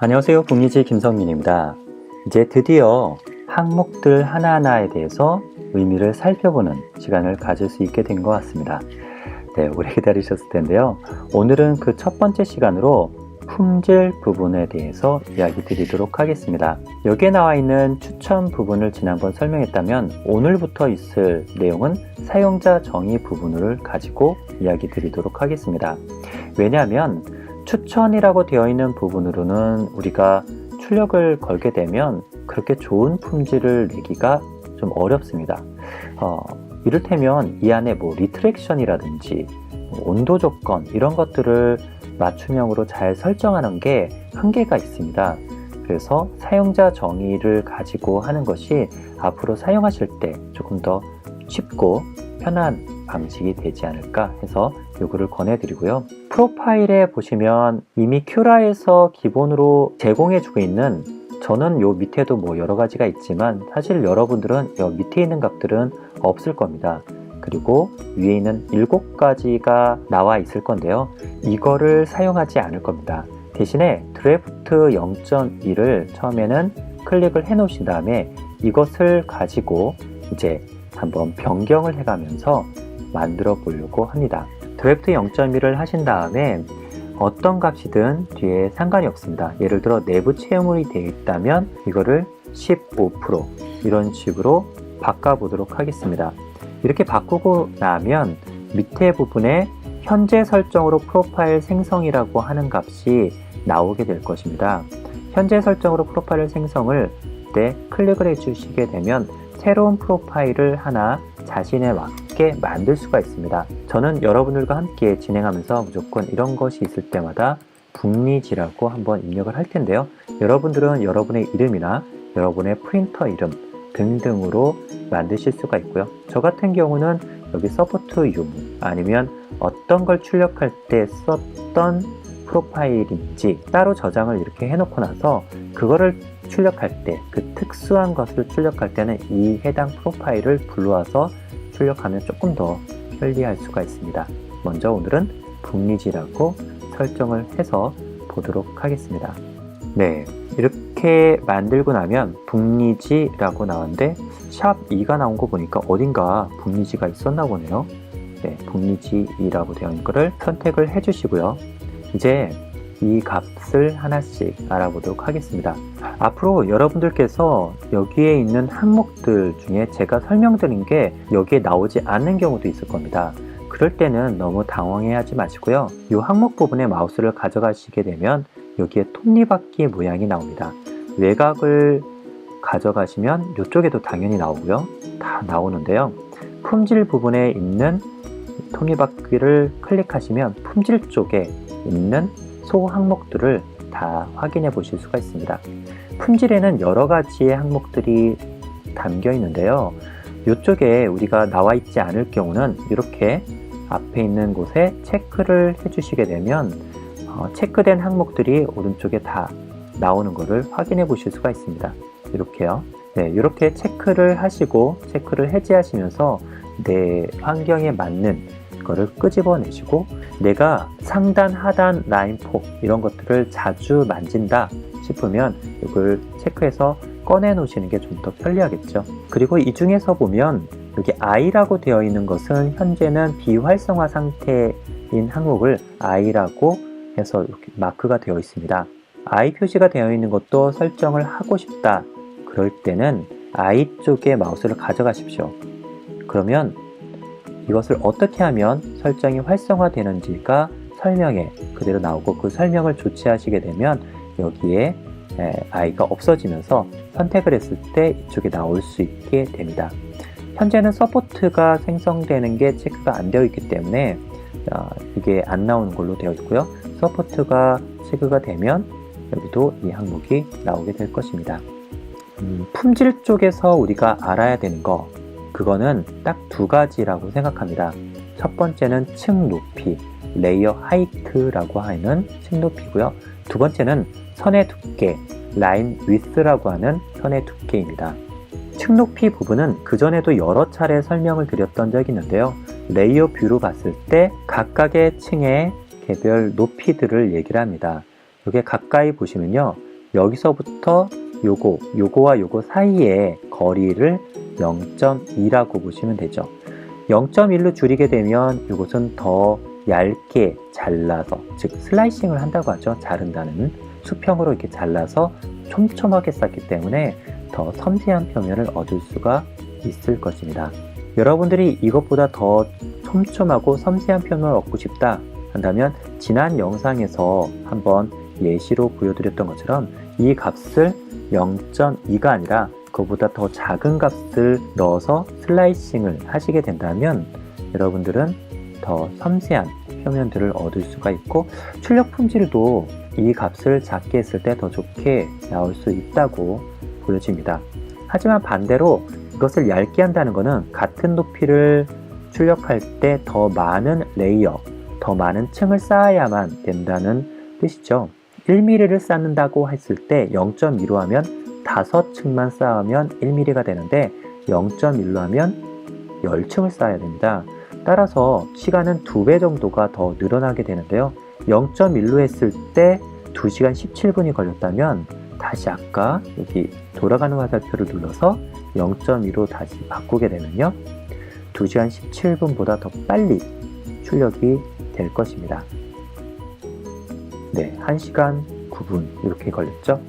안녕하세요. 북미지 김성민입니다. 이제 드디어 항목들 하나하나에 대해서 의미를 살펴보는 시간을 가질 수 있게 된 것 같습니다. 네, 오래 기다리셨을 텐데요. 오늘은 그 첫 번째 시간으로 품질 부분에 대해서 이야기 드리도록 하겠습니다. 여기에 나와 있는 추천 부분을 지난번 설명했다면 오늘부터 있을 내용은 사용자 정의 부분을 가지고 이야기 드리도록 하겠습니다. 왜냐하면 추천이라고 되어 있는 부분으로는 우리가 출력을 걸게 되면 그렇게 좋은 품질을 내기가 좀 어렵습니다. 이를테면 이 안에 리트랙션이라든지 온도 조건 이런 것들을 맞춤형으로 잘 설정하는 게 한계가 있습니다. 그래서 사용자 정의를 가지고 하는 것이 앞으로 사용하실 때 조금 더 쉽고 편한 방식이 되지 않을까 해서 요거를 권해드리고요. 프로파일에 보시면 이미 큐라에서 기본으로 제공해주고 있는, 저는 요 밑에도 여러 가지가 있지만 사실 여러분들은 요 밑에 있는 값들은 없을 겁니다. 그리고 위에 있는 7가지가 나와 있을 건데요. 이거를 사용하지 않을 겁니다. 대신에 드래프트 0.1을 처음에는 클릭을 해 놓으신 다음에 이것을 가지고 이제 한번 변경을 해가면서 만들어 보려고 합니다. 드래프트 0.1을 하신 다음에 어떤 값이든 뒤에 상관이 없습니다. 예를 들어 내부 체험물이 되어 있다면 이거를 15% 이런 식으로 바꿔보도록 하겠습니다. 이렇게 바꾸고 나면 밑에 부분에 현재 설정으로 프로파일 생성이라고 하는 값이 나오게 될 것입니다. 현재 설정으로 프로파일 생성을 때 클릭을 해주시게 되면 새로운 프로파일을 하나 자신에 맞게 만들 수가 있습니다. 저는 여러분들과 함께 진행하면서 무조건 이런 것이 있을 때마다 북리지라고 한번 입력을 할 텐데요. 여러분들은 여러분의 이름이나 여러분의 프린터 이름 등등으로 만드실 수가 있고요. 저 같은 경우는 여기 서포트 유무 아니면 어떤 걸 출력할 때 썼던 프로파일인지 따로 저장을 이렇게 해놓고 나서 그거를 출력할 때, 그 특수한 것을 출력할 때는 이 해당 프로파일을 불러와서 출력하면 조금 더 편리할 수가 있습니다. 먼저 오늘은 북리지라고 설정을 해서 보도록 하겠습니다. 네, 이렇게 만들고 나면 북리지라고 나왔는데 샵 2가 나온 거 보니까 어딘가 북리지가 있었나 보네요. 네, 북리지라고 되어 있는 거를 선택을 해주시고요. 이제 이 값을 하나씩 알아보도록 하겠습니다. 앞으로 여러분들께서 여기에 있는 항목들 중에 제가 설명드린 게 여기에 나오지 않는 경우도 있을 겁니다. 그럴 때는 너무 당황해하지 마시고요. 이 항목 부분에 마우스를 가져가시게 되면 여기에 톱니바퀴 모양이 나옵니다. 외곽을 가져가시면 이쪽에도 당연히 나오고요. 다 나오는데요. 품질 부분에 있는 톱니바퀴를 클릭하시면 품질 쪽에 있는 소 항목들을 다 확인해 보실 수가 있습니다. 품질에는 여러 가지의 항목들이 담겨 있는데요. 이쪽에 우리가 나와 있지 않을 경우는 이렇게 앞에 있는 곳에 체크를 해주시게 되면 체크된 항목들이 오른쪽에 다 나오는 것을 확인해 보실 수가 있습니다. 이렇게요. 네, 이렇게 체크를 하시고 체크를 해제하시면서 내 환경에 맞는 거를 끄집어내시고 내가 상단, 하단, 라인 폭 이런 것들을 자주 만진다 싶으면 이걸 체크해서 꺼내 놓으시는 게 좀 더 편리하겠죠. 그리고 이 중에서 보면 여기 I라고 되어 있는 것은 현재는 비활성화 상태인 항목을 I라고 해서 이렇게 마크가 되어 있습니다. I 표시가 되어 있는 것도 설정을 하고 싶다 그럴 때는 I 쪽에 마우스를 가져가십시오. 그러면 이것을 어떻게 하면 설정이 활성화되는지가 설명에 그대로 나오고 그 설명을 조치하시게 되면 여기에 I가 없어지면서 선택을 했을 때 이쪽에 나올 수 있게 됩니다. 현재는 서포트가 생성되는 게 체크가 안 되어 있기 때문에 이게 안 나오는 걸로 되어 있고요. 서포트가 체크가 되면 여기도 이 항목이 나오게 될 것입니다. 품질 쪽에서 우리가 알아야 되는 거 그거는 딱 2가지라고 생각합니다. 첫 번째는 층 높이, 레이어 하이트라고 하는 층 높이고요. 두 번째는 선의 두께, 라인 위스라고 하는 선의 두께입니다. 층 높이 부분은 그전에도 여러 차례 설명을 드렸던 적이 있는데요. 레이어 뷰로 봤을 때 각각의 층의 개별 높이들을 얘기를 합니다. 여기 가까이 보시면요. 여기서부터 요거와 요거 사이의 거리를 0.2라고 보시면 되죠. 0.1로 줄이게 되면 이것은 더 얇게 잘라서, 즉 슬라이싱을 한다고 하죠. 자른다는, 수평으로 이렇게 잘라서 촘촘하게 쌌기 때문에 더 섬세한 표면을 얻을 수가 있을 것입니다. 여러분들이 이것보다 더 촘촘하고 섬세한 표면을 얻고 싶다 한다면 지난 영상에서 한번 예시로 보여드렸던 것처럼 이 값을 0.2가 아니라 그보다 더 작은 값을 넣어서 슬라이싱을 하시게 된다면 여러분들은 더 섬세한 표면들을 얻을 수가 있고 출력 품질도 이 값을 작게 했을 때 더 좋게 나올 수 있다고 보여집니다. 하지만 반대로 이것을 얇게 한다는 것은 같은 높이를 출력할 때 더 많은 레이어, 더 많은 층을 쌓아야만 된다는 뜻이죠. 1mm를 쌓는다고 했을 때 0.2로 하면 5층만 쌓으면 1mm가 되는데 0.1로 하면 10층을 쌓아야 됩니다. 따라서 시간은 2배 정도가 더 늘어나게 되는데요. 0.1로 했을 때 2시간 17분이 걸렸다면 다시 아까 여기 돌아가는 화살표를 눌러서 0.2로 다시 바꾸게 되면요. 2시간 17분보다 더 빨리 출력이 될 것입니다. 네, 1시간 9분 이렇게 걸렸죠.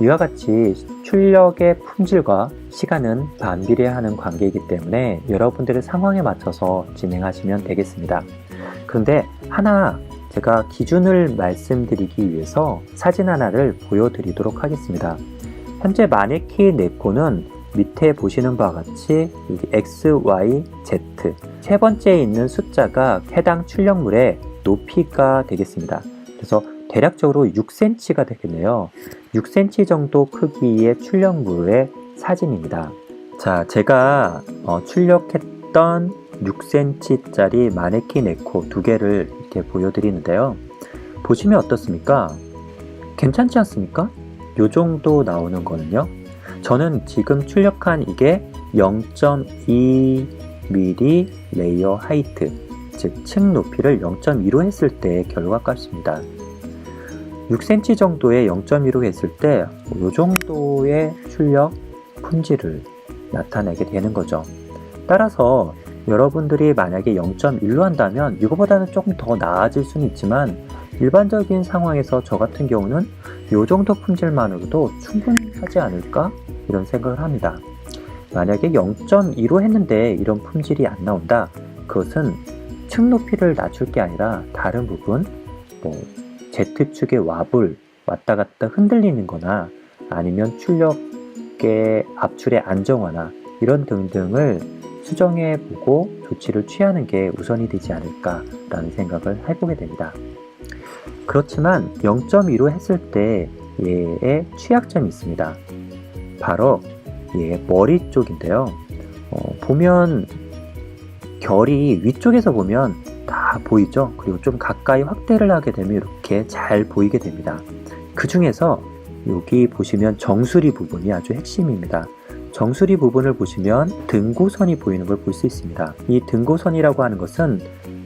이와 같이 출력의 품질과 시간은 반비례하는 관계이기 때문에 여러분들의 상황에 맞춰서 진행하시면 되겠습니다. 그런데 하나 제가 기준을 말씀드리기 위해서 사진 하나를 보여드리도록 하겠습니다. 현재 마네킹 네코는 밑에 보시는 바와 같이 여기 X, Y, Z 세 번째에 있는 숫자가 해당 출력물의 높이가 되겠습니다. 그래서 대략적으로 6cm가 되겠네요. 6cm 정도 크기의 출력물의 사진입니다. 자, 제가 출력했던 6cm짜리 마네킹 네코 2개를 이렇게 보여드리는데요. 보시면 어떻습니까? 괜찮지 않습니까? 요 정도 나오는 거는요. 저는 지금 출력한 이게 0.2mm 레이어 하이트, 즉 층 높이를 0.2로 했을 때의 결과값입니다. 6cm 정도의 0.2로 했을 때 이 정도의 출력 품질을 나타내게 되는 거죠. 따라서 여러분들이 만약에 0.1로 한다면 이거보다는 조금 더 나아질 수는 있지만 일반적인 상황에서 저 같은 경우는 이 정도 품질만으로도 충분하지 않을까? 이런 생각을 합니다. 만약에 0.2로 했는데 이런 품질이 안 나온다. 그것은 층 높이를 낮출 게 아니라 다른 부분, Z축의 와불, 왔다 갔다 흔들리는 거나 아니면 출력의 압출의 안정화나 이런 등등을 수정해 보고 조치를 취하는 게 우선이 되지 않을까라는 생각을 해보게 됩니다. 그렇지만 0.2로 했을 때 얘의 취약점이 있습니다. 바로 얘의 머리 쪽인데요. 보면 결이 위쪽에서 보면 다 보이죠? 그리고 좀 가까이 확대를 하게 되면 이렇게 잘 보이게 됩니다. 그 중에서 여기 보시면 정수리 부분이 아주 핵심입니다. 정수리 부분을 보시면 등고선이 보이는 걸 볼 수 있습니다. 이 등고선이라고 하는 것은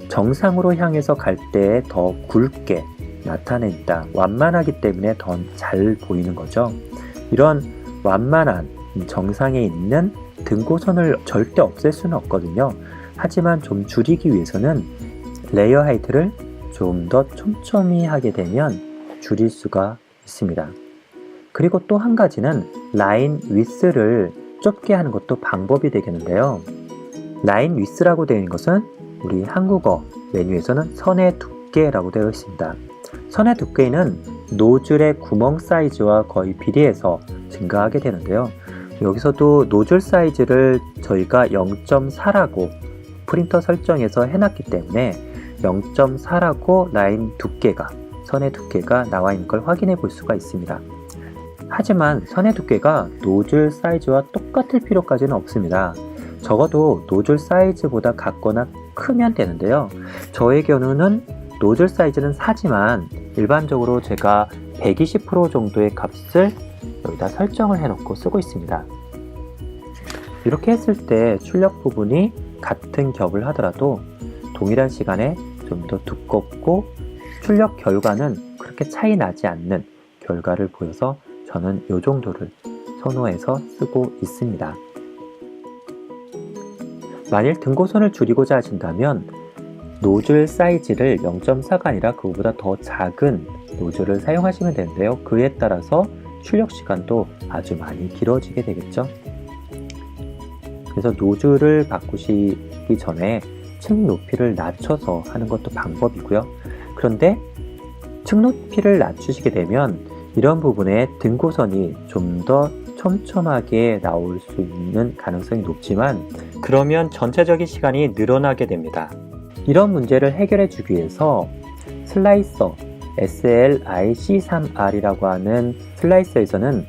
정상으로 향해서 갈 때 더 굵게 나타냅니다. 완만하기 때문에 더 잘 보이는 거죠. 이런 완만한 정상에 있는 등고선을 절대 없앨 수는 없거든요. 하지만 좀 줄이기 위해서는 레이어 하이트를 좀 더 촘촘히 하게 되면 줄일 수가 있습니다. 그리고 또 한 가지는 라인 위스를 좁게 하는 것도 방법이 되겠는데요. 라인 위스라고 되어 있는 것은 우리 한국어 메뉴에서는 선의 두께라고 되어 있습니다. 선의 두께는 노즐의 구멍 사이즈와 거의 비례해서 증가하게 되는데요. 여기서도 노즐 사이즈를 저희가 0.4라고 프린터 설정에서 해놨기 때문에 0.4라고 라인 두께가, 선의 두께가 나와 있는 걸 확인해 볼 수가 있습니다. 하지만 선의 두께가 노즐 사이즈와 똑같을 필요까지는 없습니다. 적어도 노즐 사이즈보다 같거나 크면 되는데요. 저의 경우는 노즐 사이즈는 4지만 일반적으로 제가 120% 정도의 값을 여기다 설정을 해놓고 쓰고 있습니다. 이렇게 했을 때 출력 부분이 같은 겹을 하더라도 동일한 시간에 좀 더 두껍고 출력 결과는 그렇게 차이 나지 않는 결과를 보여서 저는 이 정도를 선호해서 쓰고 있습니다. 만일 등고선을 줄이고자 하신다면 노즐 사이즈를 0.4가 아니라 그거보다 더 작은 노즐을 사용하시면 되는데요. 그에 따라서 출력 시간도 아주 많이 길어지게 되겠죠. 그래서 노즐을 바꾸시기 전에 층 높이를 낮춰서 하는 것도 방법이고요. 그런데 층 높이를 낮추시게 되면 이런 부분에 등고선이 좀 더 촘촘하게 나올 수 있는 가능성이 높지만 그러면 전체적인 시간이 늘어나게 됩니다. 이런 문제를 해결해 주기 위해서 슬라이서 SLIC3R이라고 하는 슬라이서에서는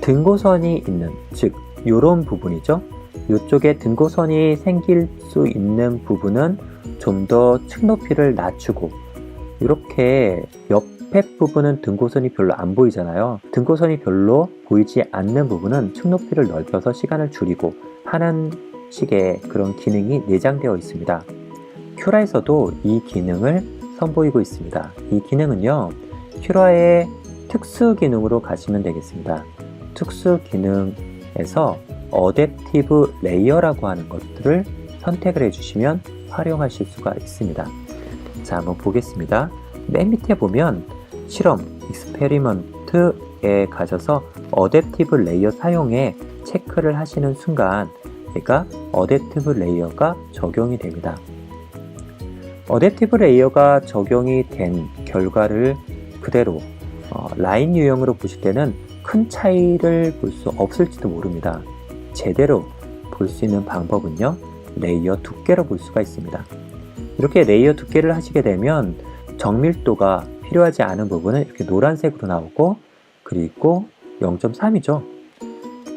등고선이 있는, 즉 이런 부분이죠. 이쪽에 등고선이 생길 수 있는 부분은 좀 더 층 높이를 낮추고, 이렇게 옆에 부분은 등고선이 별로 안 보이잖아요. 등고선이 별로 보이지 않는 부분은 층 높이를 넓혀서 시간을 줄이고 하는 식의 그런 기능이 내장되어 있습니다. 큐라에서도 이 기능을 선보이고 있습니다. 이 기능은요, 큐라의 특수 기능으로 가시면 되겠습니다. 특수 기능에서 어댑티브 레이어라고 하는 것들을 선택을 해주시면 활용하실 수가 있습니다. 자, 한번 보겠습니다. 맨 밑에 보면 실험, 익스페리먼트에 가셔서 어댑티브 레이어 사용에 체크를 하시는 순간 얘가 어댑티브 레이어가 적용이 됩니다. 어댑티브 레이어가 적용이 된 결과를 그대로 라인 유형으로 보실 때는 큰 차이를 볼 수 없을지도 모릅니다. 제대로 볼 수 있는 방법은요, 레이어 두께로 볼 수가 있습니다. 이렇게 레이어 두께를 하시게 되면 정밀도가 필요하지 않은 부분은 이렇게 노란색으로 나오고, 그리고 0.3이죠.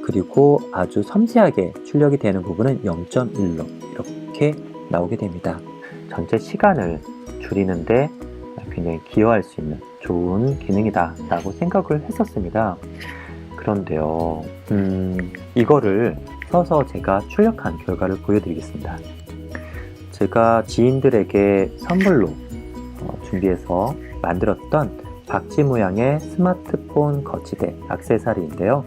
그리고 아주 섬세하게 출력이 되는 부분은 0.1로 이렇게 나오게 됩니다. 전체 시간을 줄이는데 굉장히 기여할 수 있는 좋은 기능이다 라고 생각을 했었습니다. 그런데요, 이거를 써서 제가 출력한 결과를 보여드리겠습니다. 제가 지인들에게 선물로 준비해서 만들었던 박쥐 모양의 스마트폰 거치대 액세서리인데요.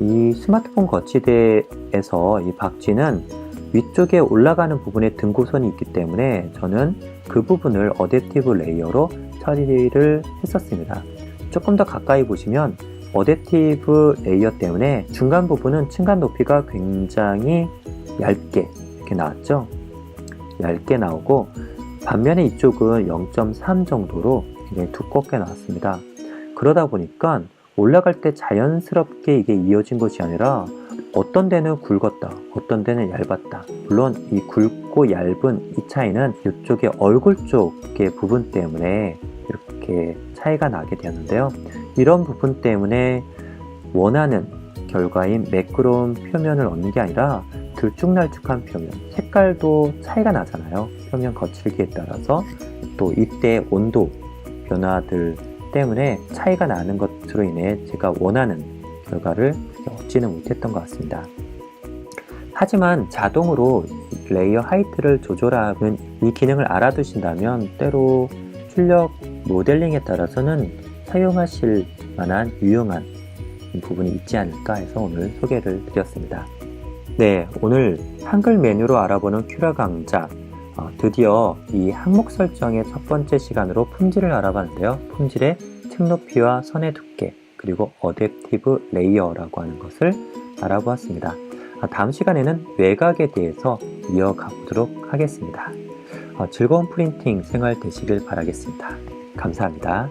이 스마트폰 거치대에서 이 박쥐는 위쪽에 올라가는 부분에 등고선이 있기 때문에 저는 그 부분을 어댑티브 레이어로 처리를 했었습니다. 조금 더 가까이 보시면 어댑티브 레이어 때문에 중간 부분은 층간 높이가 굉장히 얇게 이렇게 나왔죠. 얇게 나오고 반면에 이쪽은 0.3 정도로 굉장히 두껍게 나왔습니다. 그러다 보니까 올라갈 때 자연스럽게 이게 이어진 것이 아니라 어떤 데는 굵었다, 어떤 데는 얇았다. 물론 이 굵고 얇은 이 차이는 이쪽에 얼굴 쪽의 부분 때문에 이렇게 차이가 나게 되었는데요. 이런 부분 때문에 원하는 결과인 매끄러운 표면을 얻는 게 아니라 들쭉날쭉한 표면, 색깔도 차이가 나잖아요. 표면 거칠기에 따라서. 또 이때 온도 변화들 때문에 차이가 나는 것으로 인해 제가 원하는 결과를 얻지는 못했던 것 같습니다. 하지만 자동으로 레이어 하이트를 조절하는 이 기능을 알아두신다면 때로 출력 모델링에 따라서는 사용하실 만한 유용한 부분이 있지 않을까 해서 오늘 소개를 드렸습니다. 네, 오늘 한글 메뉴로 알아보는 큐라 강좌, 드디어 이 항목 설정의 첫 번째 시간으로 품질을 알아봤는데요. 품질의 층 높이와 선의 두께, 그리고 어댑티브 레이어라고 하는 것을 알아보았습니다. 다음 시간에는 외곽에 대해서 이어가 보도록 하겠습니다. 즐거운 프린팅 생활 되시길 바라겠습니다. 감사합니다.